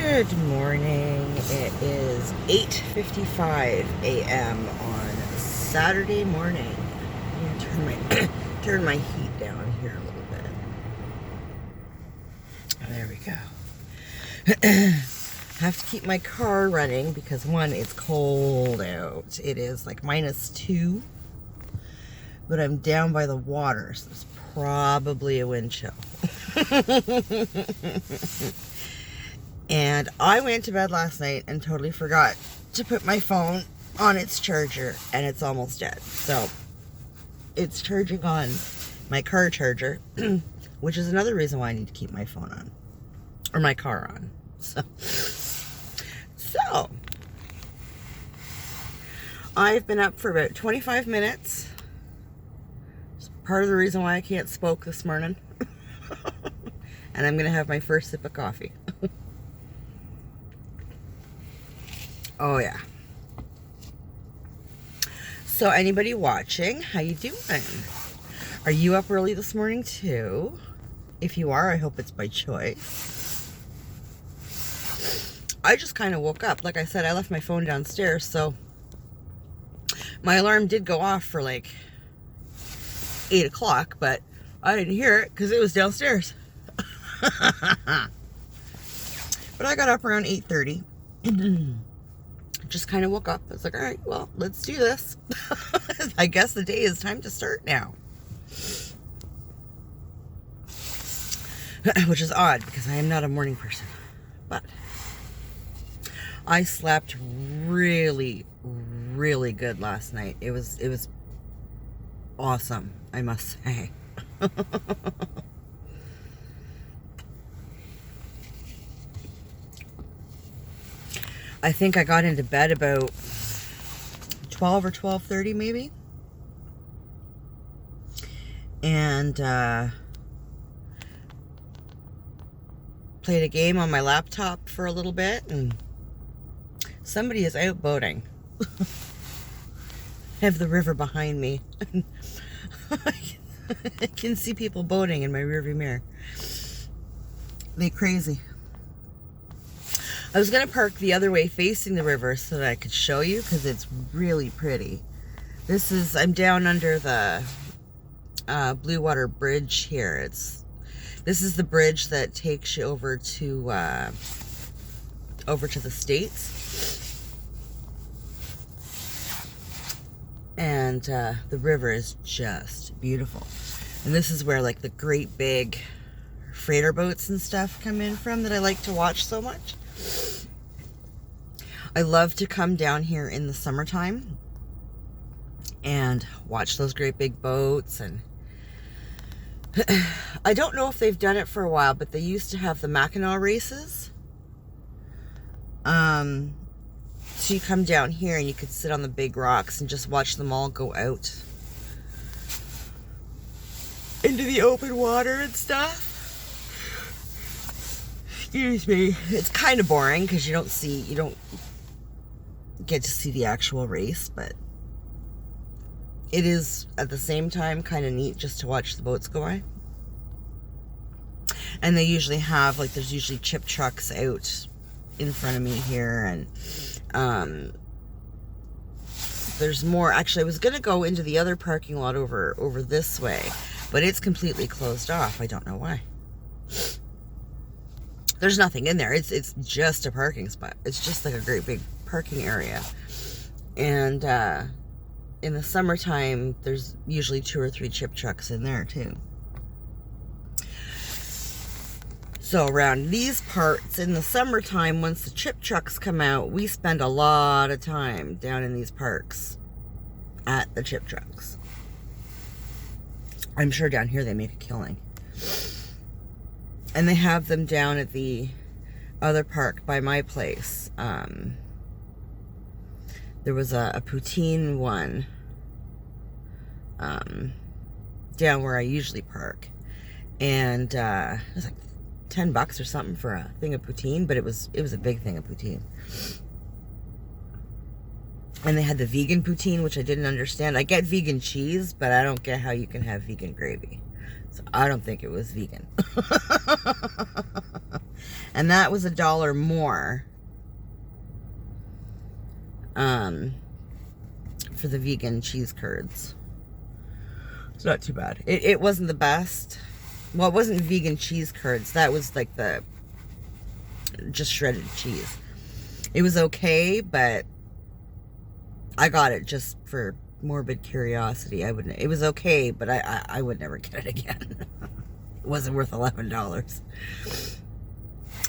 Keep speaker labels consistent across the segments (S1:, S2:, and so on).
S1: Good morning. It is 8:55 a.m. on Saturday morning. I'm gonna turn my heat down here a little bit. There we go. Have to keep my car running because one, it's cold out. It is like -2, but I'm down by the water, so there's probably a wind chill. And I went to bed last night and totally forgot to put my phone on its charger, and it's almost dead. So it's charging on my car charger, which is another reason why I need to keep my phone on, or my car on. So I've been up for about 25 minutes. It's part of the reason why I can't smoke this morning. And I'm gonna have my first sip of coffee. Oh yeah. So anybody watching, how you doing? Are you up early this morning too? If you are, I hope it's by choice. I just kind of woke up. Like I said, I left my phone downstairs, so my alarm did go off for like 8 o'clock, but I didn't hear it because it was downstairs. But I got up around 8:30. Just kind of woke up. I was like, all right, well, let's do this. I guess the day is time to start now. Which is odd because I am not a morning person. But I slept really, really good last night. It was awesome, I must say. I think I got into bed about 12 or 12:30 maybe. And played a game on my laptop for a little bit, and somebody is out boating. I have the river behind me. I can see people boating in my rearview mirror. They're crazy. I was going to park the other way facing the river so that I could show you because it's really pretty. I'm down under the Blue Water Bridge here. This is the bridge that takes you over to the States. And the river is just beautiful. And this is where like the great big freighter boats and stuff come in from that I like to watch so much. I love to come down here in the summertime and watch those great big boats. And I don't know if they've done it for a while, but they used to have the Mackinac races. So you come down here and you could sit on the big rocks and just watch them all go out into the open water and stuff. Excuse me. It's kind of boring because you don't get to see the actual race, but it is at the same time kind of neat just to watch the boats go by. And they usually have, like, there's usually chip trucks out in front of me here, and there's more. Actually, I was gonna go into the other parking lot over this way, but it's completely closed off. I don't know why. There's nothing in there. It's just a parking spot. It's just like a great big parking area. And in the summertime, there's usually 2 or 3 chip trucks in there too. So around these parts in the summertime, once the chip trucks come out, we spend a lot of time down in these parks at the chip trucks. I'm sure down here they make a killing. And they have them down at the other park by my place. There was a poutine one down where I usually park. And it was like $10 or something for a thing of poutine, but it was a big thing of poutine. And they had the vegan poutine, which I didn't understand. I get vegan cheese, but I don't get how you can have vegan gravy. So I don't think it was vegan. And that was $1 more for the vegan cheese curds. It's not too bad. It wasn't the best. Well, it wasn't vegan cheese curds. That was like the just shredded cheese. It was okay, but I got it just for morbid curiosity. It was okay, but I would never get it again. It wasn't worth $11.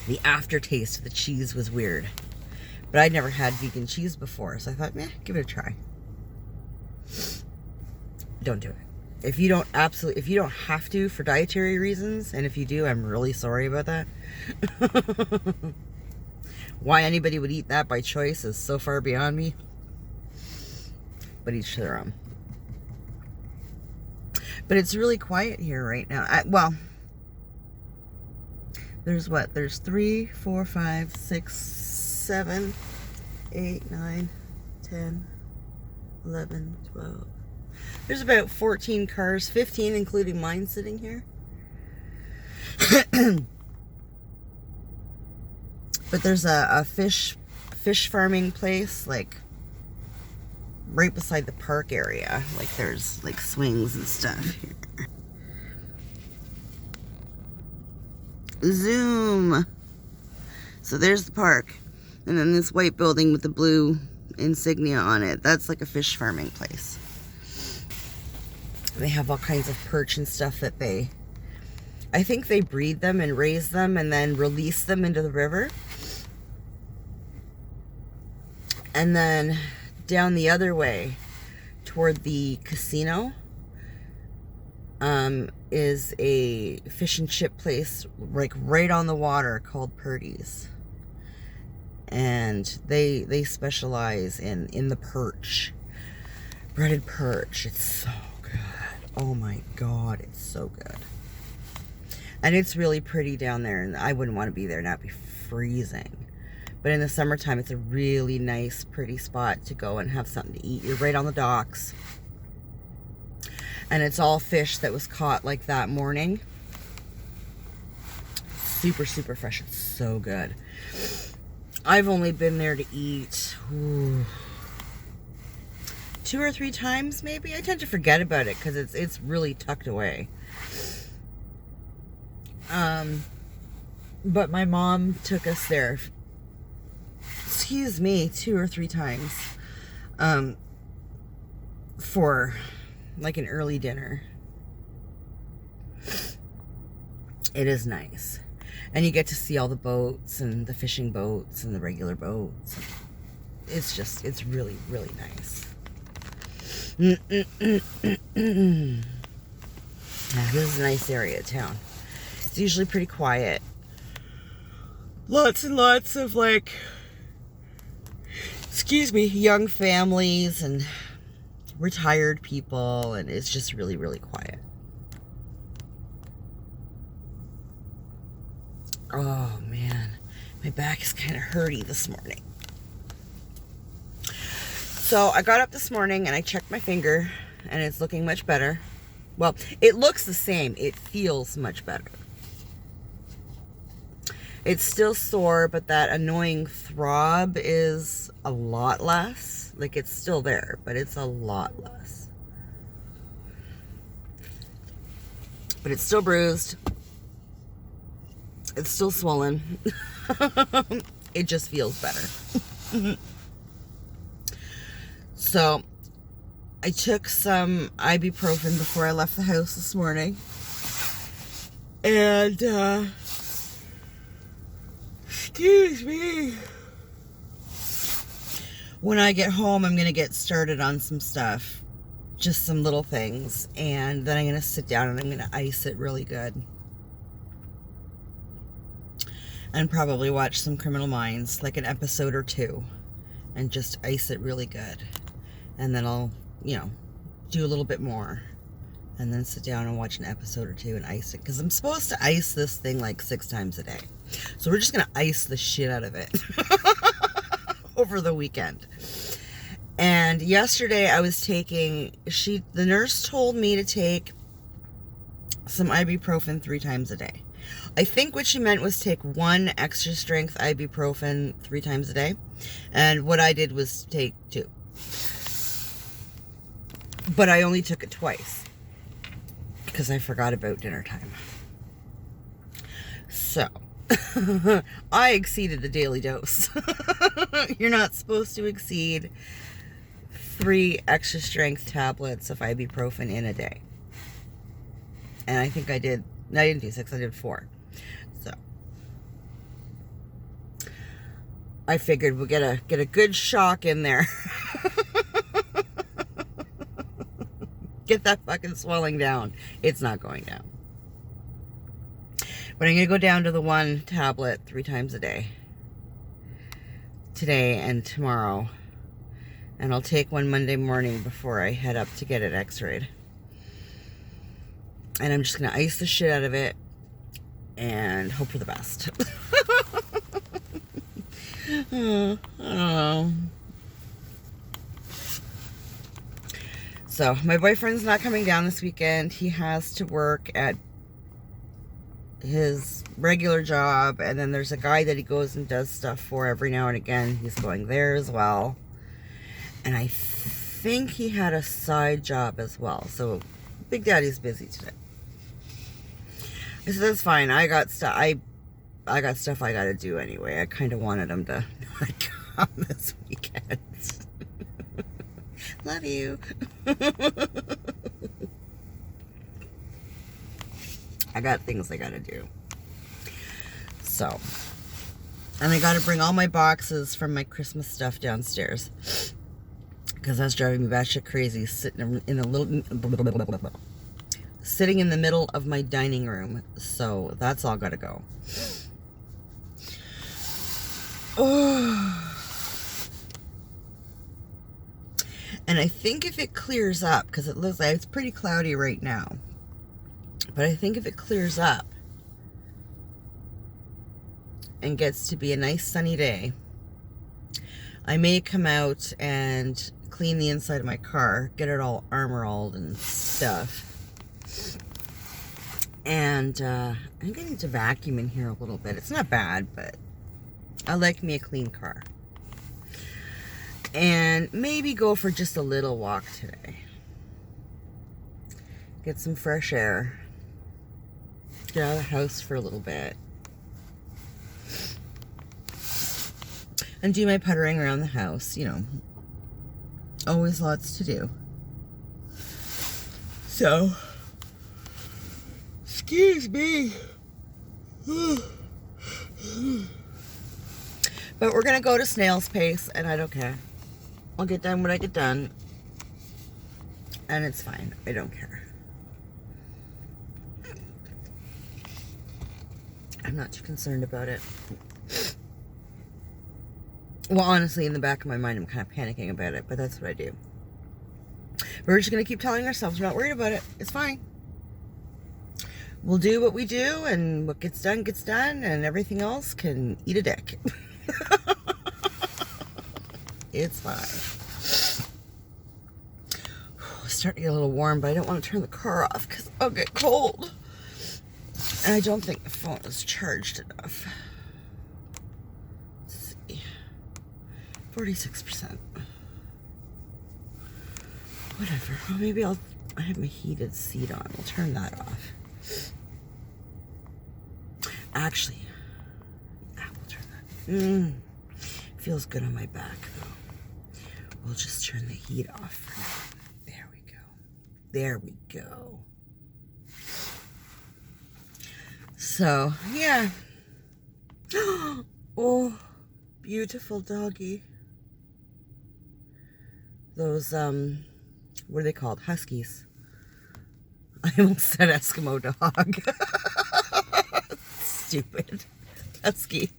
S1: The aftertaste of the cheese was weird. But I'd never had vegan cheese before, so I thought, give it a try. Don't do it. If you don't have to for dietary reasons, and if you do, I'm really sorry about that. Why anybody would eat that by choice is so far beyond me. But each to their own. But it's really quiet here right now. Well, there's what? There's 3, 4, 5, 6, 7, 8, 9, 10, 11, 12. There's about 14 cars, 15 including mine sitting here. But there's a fish farming place, like right beside the park area. Like there's like swings and stuff here. Zoom. So there's the park. And then this white building with the blue insignia on it. That's like a fish farming place. They have all kinds of perch and stuff that I think they breed them and raise them and then release them into the river. And then down the other way toward the casino is a fish and chip place like right on the water called Purdy's. And they specialize in the perch. Breaded perch. It's so good. Oh my God, it's so good. And it's really pretty down there, and I wouldn't want to be there and not be freezing. But in the summertime, it's a really nice, pretty spot to go and have something to eat. You're right on the docks. And it's all fish that was caught like that morning. Super, super fresh. It's so good. I've only been there to eat 2 or 3 times, maybe. I tend to forget about it because it's really tucked away. But my mom took us there, 2 or 3 times, for like an early dinner. It is nice. And you get to see all the boats and the fishing boats and the regular boats. It's really, really nice. Yeah, this is a nice area of town. It's usually pretty quiet. Lots and lots of young families and retired people, and it's just really, really quiet. Oh man, my back is kind of hurty this morning. So I got up this morning and I checked my finger and it's looking much better. Well, it looks the same. It feels much better. It's still sore, but that annoying throb is a lot less. Like, it's still there, but it's a lot less. But it's still bruised. It's still swollen. It just feels better. So, I took some ibuprofen before I left the house this morning. And, excuse me. When I get home, I'm going to get started on some stuff. Just some little things. And then I'm going to sit down and I'm going to ice it really good. And probably watch some Criminal Minds, like an episode or 2. And just ice it really good. And then I'll, do a little bit more. And then sit down and watch an episode or 2 and ice it. Because I'm supposed to ice this thing like 6 times a day. So we're just going to ice the shit out of it. Over the weekend. And yesterday I was taking, the nurse told me to take some ibuprofen 3 times a day. I think what she meant was take 1 extra strength ibuprofen 3 times a day. And what I did was take 2. But I only took it twice because I forgot about dinner time. So, I exceeded the daily dose. You're not supposed to exceed 3 extra strength tablets of ibuprofen in a day. And I think I did, I didn't do 6, I did 4. So, I figured we'll get a good shock in there. Get that fucking swelling down. It's not going down. But I'm going to go down to the 1 tablet 3 times a day. Today and tomorrow. And I'll take 1 Monday morning before I head up to get it x-rayed. And I'm just going to ice the shit out of it and hope for the best. I don't know. So, my boyfriend's not coming down this weekend. He has to work at his regular job, and then there's a guy that he goes and does stuff for every now and again. He's going there as well. And I think he had a side job as well. So, Big Daddy's busy today. I said, that's fine. I got stuff I gotta do anyway. I kind of wanted him to not come this weekend. Love you. I got things I gotta do. So, and I gotta bring all my boxes from my Christmas stuff downstairs. Because that's driving me batshit crazy, sitting in the middle of my dining room. So, that's all gotta go. Oh. And I think if it clears up, because it looks like it's pretty cloudy right now, but I think if it clears up and gets to be a nice sunny day, I may come out and clean the inside of my car, get it all armoralled and stuff. And I'm getting to vacuum in here a little bit. It's not bad, but I like me a clean car. And maybe go for just a little walk today. Get some fresh air. Get out of the house for a little bit. And do my puttering around the house, you know. Always lots to do. So, excuse me. But we're going to go to snail's pace, and I don't care. I'll get done when I get done. And it's fine. I don't care. I'm not too concerned about it. Well, honestly, in the back of my mind, I'm kind of panicking about it, but that's what I do. We're just going to keep telling ourselves we're not worried about it. It's fine. We'll do what we do, and what gets done, and everything else can eat a dick. It's fine. It's starting to get a little warm, but I don't want to turn the car off because I'll get cold. And I don't think the phone is charged enough. Let's see. 46%. Whatever. Well, maybe I have my heated seat on. We'll turn that off. Actually, yeah, we'll turn that. Feels good on my back, though. We'll just turn the heat off for now. There we go. There we go. So, yeah. Oh, beautiful doggy. Those, what are they called? Huskies. I almost said Eskimo dog. Stupid. Huskies.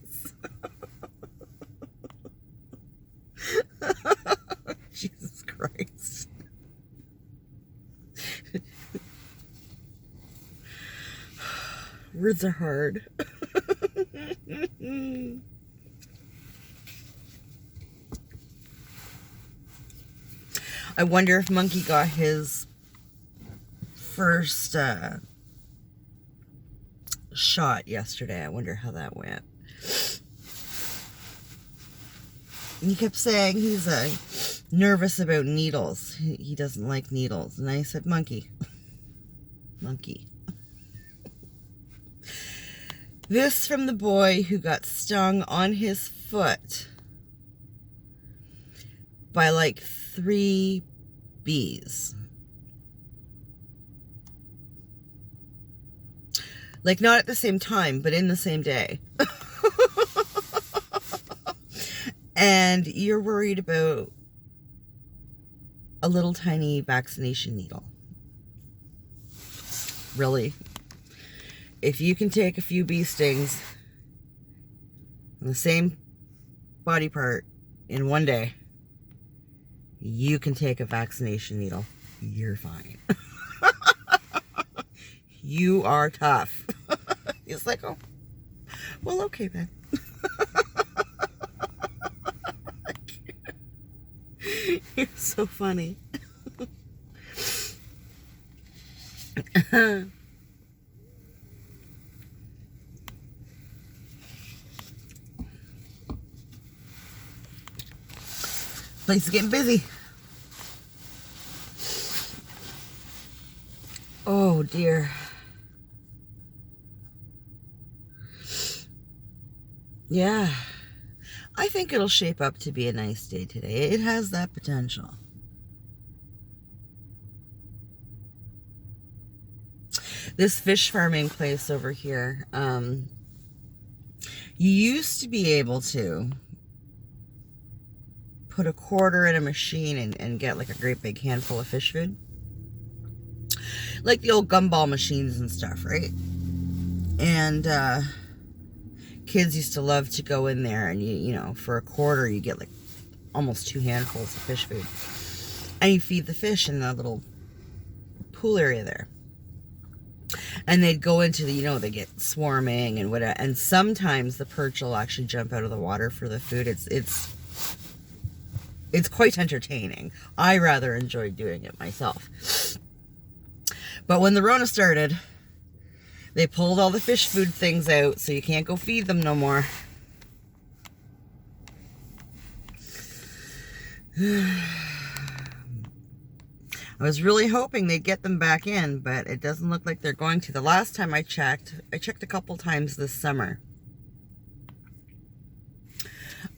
S1: Jesus Christ. Words are hard. I wonder if Monkey got his first shot yesterday. I wonder how that went. He kept saying he's nervous about needles. He doesn't like needles. And I said, monkey. Monkey. This from the boy who got stung on his foot by like 3 bees. Like, not at the same time, but in the same day. And you're worried about a little tiny vaccination needle. Really? If you can take a few bee stings on the same body part in one day, you can take a vaccination needle. You're fine. You are tough. He's like, oh, well, okay then. You're so funny. Place is getting busy. Oh dear. Yeah. I think it'll shape up to be a nice day today. It has that potential. This fish farming place over here, you used to be able to put a quarter in a machine and get like a great big handful of fish food. Like the old gumball machines and stuff, right? And kids used to love to go in there and you know, for a quarter you get like almost 2 handfuls of fish food. And you feed the fish in that little pool area there. And they'd go into the, you know, they get swarming and whatever. And sometimes the perch will actually jump out of the water for the food. It's quite entertaining. I rather enjoy doing it myself. But when the Rona started, they pulled all the fish food things out, so you can't go feed them no more. I was really hoping they'd get them back in, but it doesn't look like they're going to. The last time I checked a couple times this summer.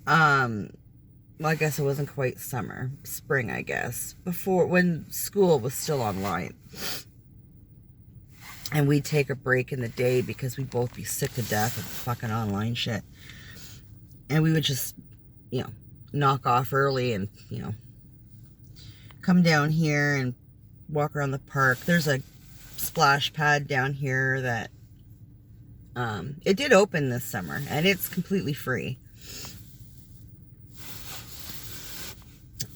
S1: Well, I guess it wasn't quite summer. Spring, I guess. Before, when school was still online. And we'd take a break in the day because we'd both be sick to death of fucking online shit. And we would just, you know, knock off early and, you know, come down here and walk around the park. There's a splash pad down here that it did open this summer, and it's completely free.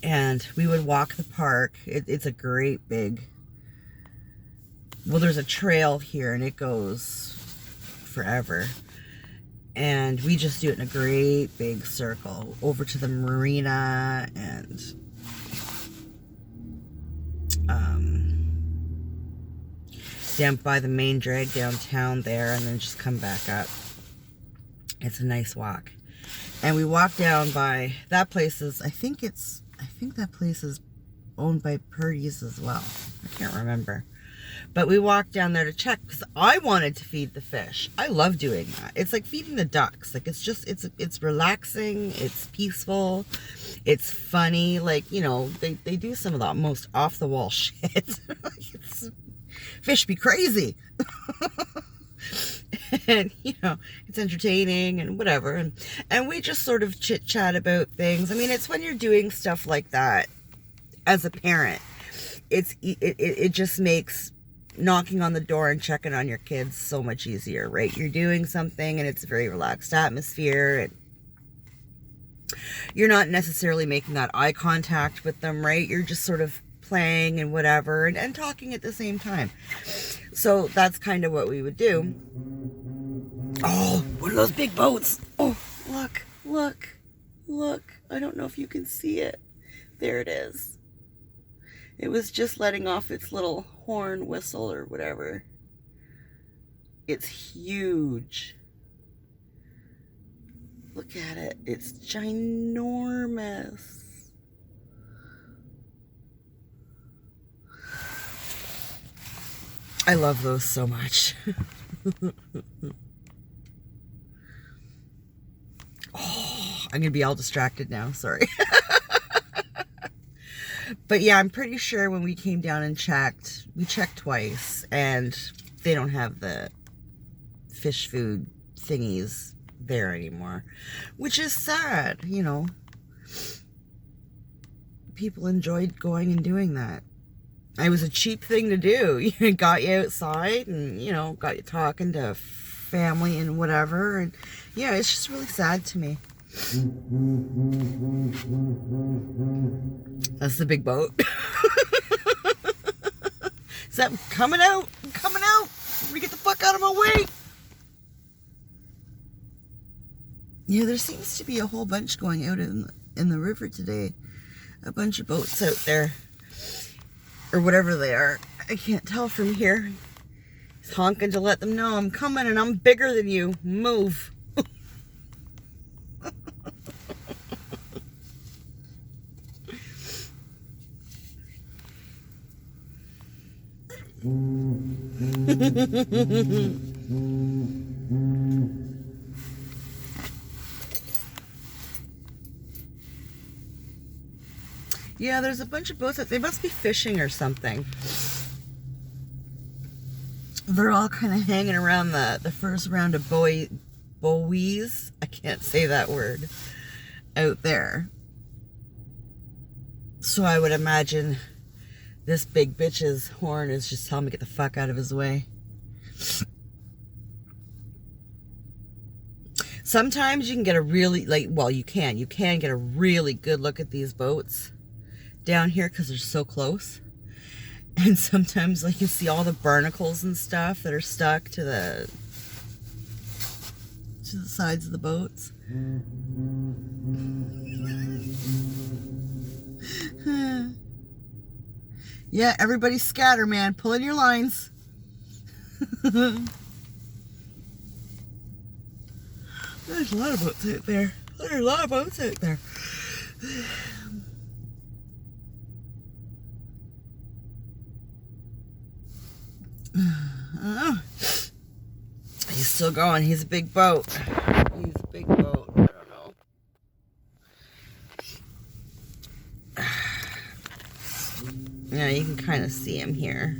S1: And we would walk the park. It's a great big, well, there's a trail here and it goes forever. And we just do it in a great big circle over to the marina and down by the main drag downtown there, and then just come back up. It's a nice walk. And we walk down by, that place is, I think that place is owned by Purdy's as well. I can't remember. But we walked down there to check because I wanted to feed the fish. I love doing that. It's like feeding the ducks. Like, it's just, it's relaxing. It's peaceful. It's funny. Like, you know, they do some of the most off the wall shit. Fish be crazy. And, you know, it's entertaining and whatever. And we just sort of chit chat about things. I mean, it's when you're doing stuff like that as a parent, it just makes knocking on the door and checking on your kids so much easier, right? You're doing something and it's a very relaxed atmosphere, and you're not necessarily making that eye contact with them, right? You're just sort of playing and whatever and talking at the same time. So that's kind of what we would do. Oh, one of those big boats. Oh, look. I don't know if you can see it. There it is. It was just letting off its little horn whistle or whatever. It's huge. Look at it. It's ginormous. I love those so much. Oh, I'm going to be all distracted now. Sorry. But yeah, I'm pretty sure when we came down and checked, we checked twice, and they don't have the fish food thingies there anymore, which is sad, you know. People enjoyed going and doing that. It was a cheap thing to do. It got you outside and, you know, got you talking to family and whatever. And yeah, it's just really sad to me. That's the big boat. Is that coming out? Coming out! Get the fuck out of my way! Yeah, there seems to be a whole bunch going out in the river today. A bunch of boats out there. Or whatever they are. I can't tell from here. He's honking to let them know I'm coming and I'm bigger than you. Move. Yeah, there's a bunch of boats that they must be fishing or something. They're all kind of hanging around the first round of buoys. I can't say that word out there. So I would imagine this big bitch's horn is just telling me to get the fuck out of his way. Sometimes you can get a really, you can get a really good look at these boats down here because they're so close. And sometimes you see all the barnacles and stuff that are stuck to the sides of the boats. Yeah, everybody scatter, man. Pull in your lines. There's a lot of boats out there. There are a lot of boats out there. He's still going. He's a big boat. He's a big boat. I don't know. Yeah, you can kind of see him here.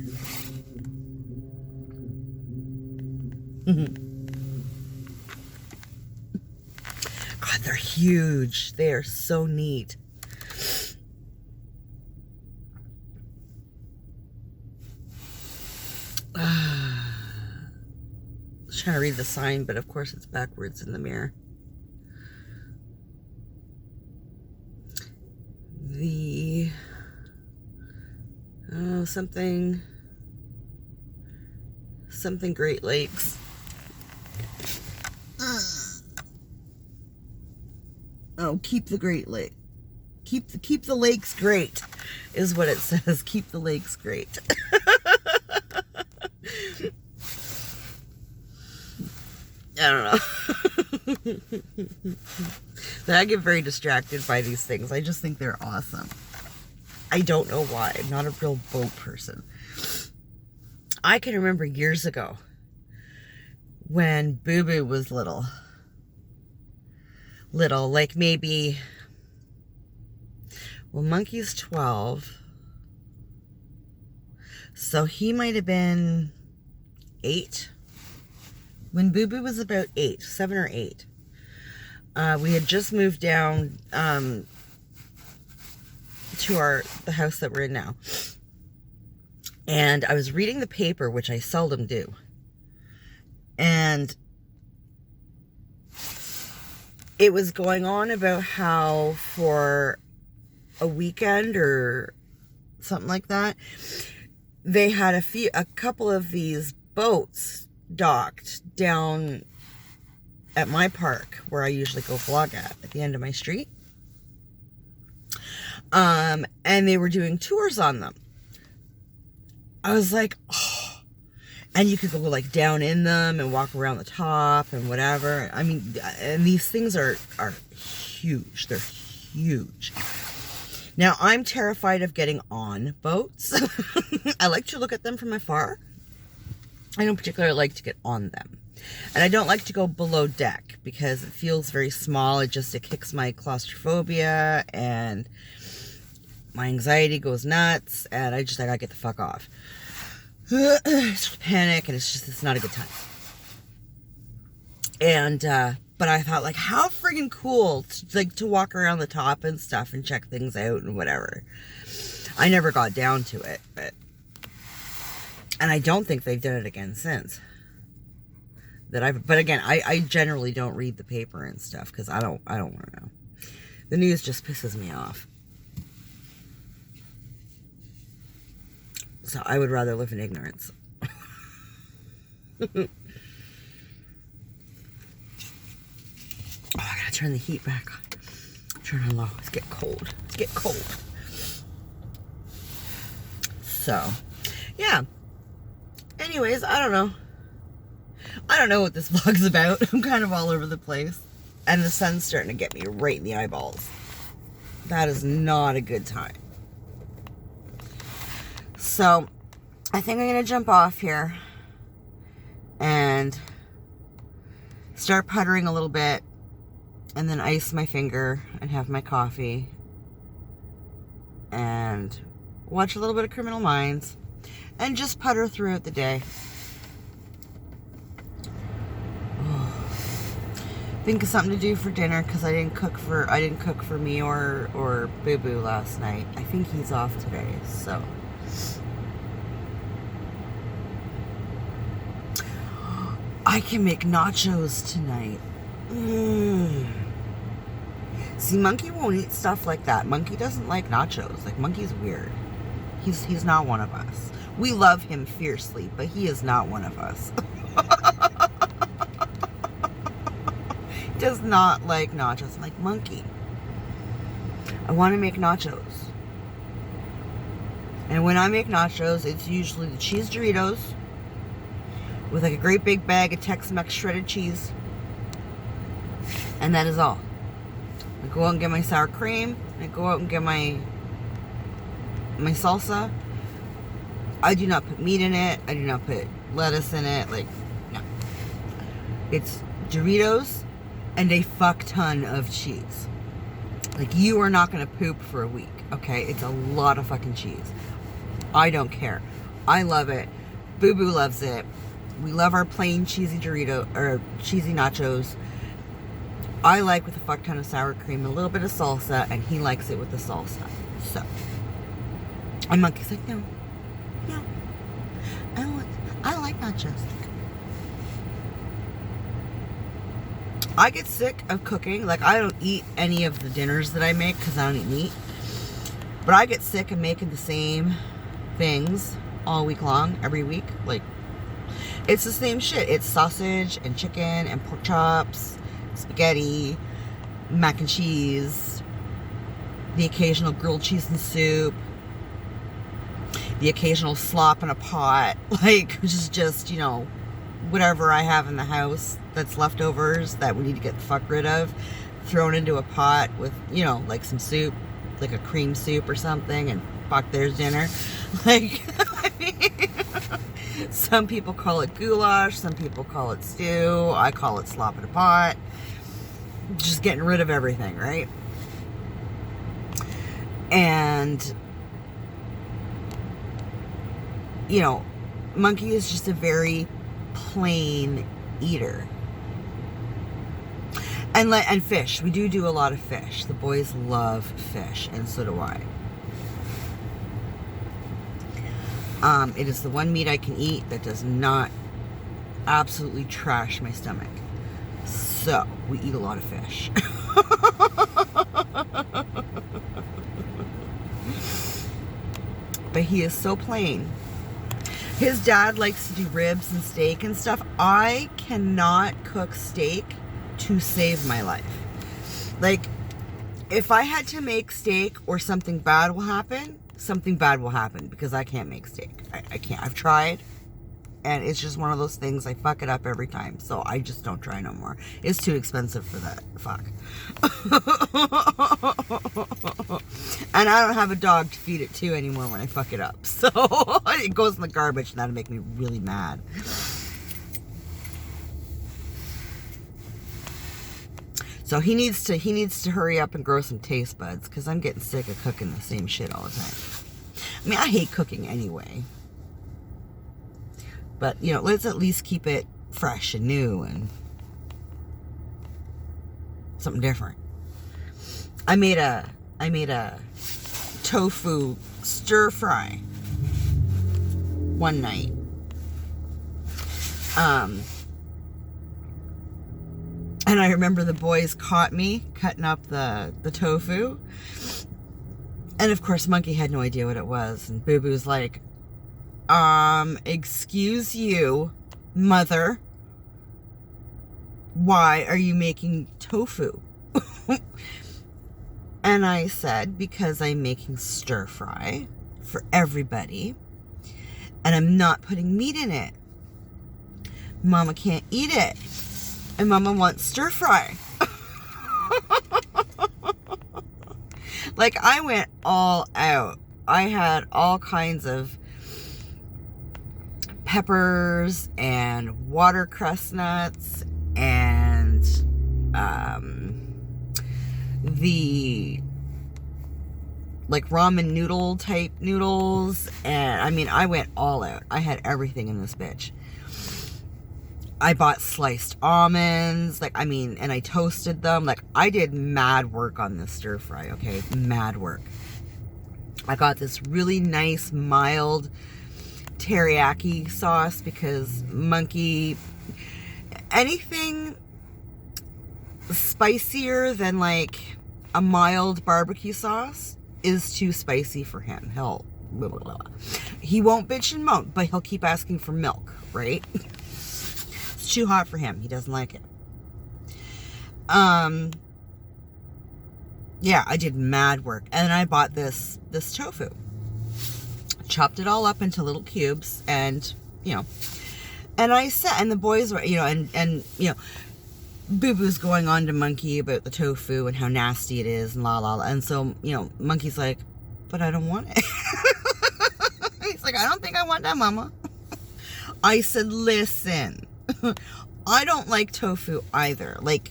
S1: God, they're huge. They are so neat. I was trying to read the sign, but of course it's backwards in the mirror. Something Great Lakes. Oh, keep the Great Lake. Keep the lakes great, is what it says. Keep the lakes great. I don't know. I get very distracted by these things. I just think they're awesome. I don't know why. I'm not a real boat person. I can remember years ago when Boo Boo was little, like maybe, well, Monkey's 12, so he might have been 8 when Boo Boo was about 8, 7 or 8. We had just moved down to the house that we're in now. And I was reading the paper, which I seldom do. And it was going on about how for a weekend or something like that, they had a couple of these boats docked down at my park where I usually go vlog at the end of my street. And they were doing tours on them. I was like, oh. And you could go like down in them and walk around the top and whatever. I mean, and these things are huge. They're huge. Now, I'm terrified of getting on boats. I like to look at them from afar. I don't particularly like to get on them. And I don't like to go below deck because it feels very small. It kicks my claustrophobia and my anxiety goes nuts. And I gotta get the fuck off. Panic, and it's not a good time. And but I thought, like, how friggin' cool to walk around the top and stuff and check things out and whatever. I never got down to it, and I don't think they've done it again since. But again, I generally don't read the paper and stuff because I don't want to know. The news just pisses me off. So I would rather live in ignorance. Oh, I gotta turn the heat back on. Turn on low. It's getting cold. It's getting cold. So, yeah. Anyways, I don't know. I don't know what this vlog's about. I'm kind of all over the place. And the sun's starting to get me right in the eyeballs. That is not a good time. So, I think I'm going to jump off here and start puttering a little bit and then ice my finger and have my coffee and watch a little bit of Criminal Minds and just putter throughout the day. Think of something to do for dinner because I didn't cook for me or Boo Boo last night. I think he's off today, so I can make nachos tonight. See, Monkey won't eat stuff like that. Monkey doesn't like nachos. Like, Monkey's weird. He's not one of us. We love him fiercely, but he is not one of us. He does not like nachos. I'm like, Monkey, I want to make nachos. And when I make nachos, it's usually the cheese Doritos with like a great big bag of Tex-Mex shredded cheese. And that is all. I go out and get my sour cream. I go out and get my salsa. I do not put meat in it. I do not put lettuce in it. Like, no. It's Doritos and a fuck ton of cheese. Like, you are not going to poop for a week, okay? It's a lot of fucking cheese. I don't care. I love it. Boo Boo loves it. We love our plain cheesy Dorito, or cheesy nachos. I like with a fuck ton of sour cream, a little bit of salsa, and he likes it with the salsa. So, and Monkey's like, no, I don't like nachos. I get sick of cooking. Like, I don't eat any of the dinners that I make because I don't eat meat. But I get sick of making the same things all week long, every week. Like, it's the same shit. It's sausage and chicken and pork chops, spaghetti, mac and cheese, the occasional grilled cheese and soup, the occasional slop in a pot, like, which is just, you know, whatever I have in the house that's leftovers that we need to get the fuck rid of, thrown into a pot with, you know, like some soup, like a cream soup or something, and fuck, there's dinner. Like, I mean, some people call it goulash, some people call it stew, I call it slop in a pot. Just getting rid of everything, right? And, you know, Monkey is just a very plain eater. And fish. We do a lot of fish. The boys love fish, and so do I. It is the one meat I can eat that does not absolutely trash my stomach. So, we eat a lot of fish. But he is so plain. His dad likes to do ribs and steak and stuff. I cannot cook steak to save my life. Like, if I had to make steak or something bad will happen, something bad will happen because I can't make steak. I can't. I've tried. and it's just one of those things. I fuck it up every time, so I just don't try no more. It's too expensive for that. Fuck. And I don't have a dog to feed it to anymore when I fuck it up, so it goes in the garbage, and that'll make me really mad. So he needs to hurry up and grow some taste buds, because I'm getting sick of cooking the same shit all the time. I mean, I hate cooking anyway. But, you know, let's at least keep it fresh and new and something different. I made a tofu stir fry one night. And I remember the boys caught me cutting up the tofu. And of course, Monkey had no idea what it was. And Boo Boo's like, excuse you, mother. Why are you making tofu? And I said, because I'm making stir fry for everybody. And I'm not putting meat in it. Mama can't eat it. And Mama wants stir fry. Like, I went all out. I had all kinds of peppers and watercress nuts and the like ramen noodle type noodles. And I mean, I went all out. I had everything in this bitch. I bought sliced almonds, like, I mean, and I toasted them. Like, I did mad work on this stir fry, okay? Mad work. I got this really nice, mild teriyaki sauce because Monkey, anything spicier than, like, a mild barbecue sauce is too spicy for him. He won't bitch and moan, but he'll keep asking for milk, right? Too hot for him. He doesn't like it. Yeah, I did mad work. And I bought this tofu. Chopped it all up into little cubes, and, you know, and I said, and the boys were, you know, and you know, Boo Boo's going on to Monkey about the tofu and how nasty it is and la la la. And so, you know, Monkey's like, but I don't want it. He's like, I don't think I want that, Mama. I said, listen, I don't like tofu either, like,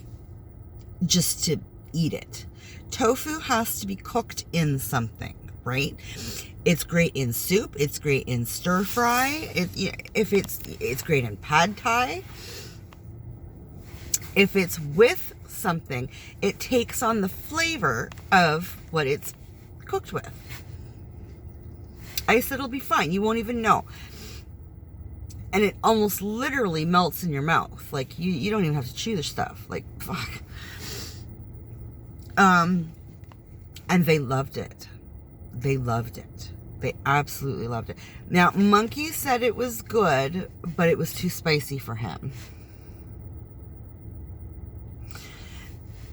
S1: just to eat it. Tofu has to be cooked in something, right? It's great in soup. It's great in stir fry. It's great in pad thai. If it's with something, it takes on the flavor of what it's cooked with. I said it'll be fine. You won't even know. And it almost literally melts in your mouth. Like, you don't even have to chew the stuff. Like, fuck. And they loved it. They loved it. They absolutely loved it. Now, Monkey said it was good, but it was too spicy for him.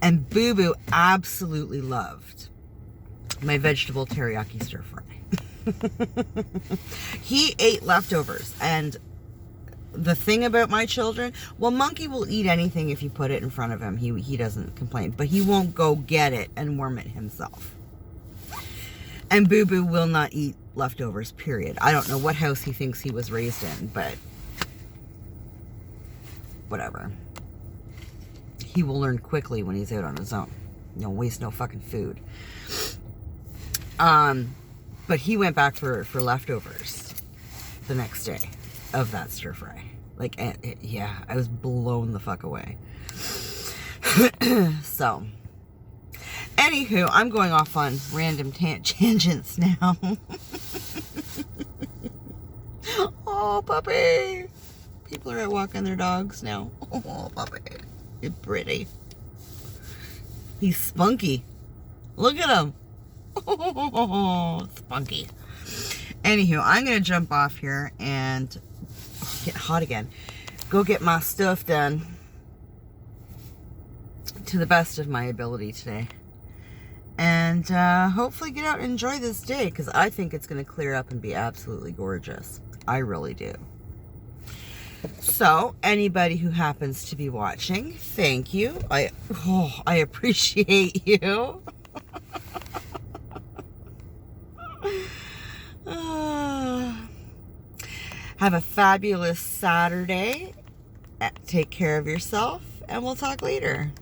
S1: And Boo Boo absolutely loved my vegetable teriyaki stir fry. He ate leftovers, and the thing about my children, well, Monkey will eat anything if you put it in front of him. He doesn't complain, but he won't go get it and warm it himself. And Boo Boo will not eat leftovers, period. I don't know what house he thinks he was raised in, but whatever. He will learn quickly when he's out on his own. Don't waste no fucking food. But he went back for leftovers the next day of that stir fry. Like, yeah, I was blown the fuck away. So, anywho, I'm going off on random tangents now. Oh, puppy. People are out walking their dogs now. Oh, puppy. He's pretty. He's spunky. Look at him. Oh, spunky. Anywho, I'm going to jump off here and get hot again. Go get my stuff done to the best of my ability today. And hopefully get out and enjoy this day, because I think it's going to clear up and be absolutely gorgeous. I really do. So, anybody who happens to be watching, thank you. I appreciate you. Have a fabulous Saturday. Take care of yourself, and we'll talk later.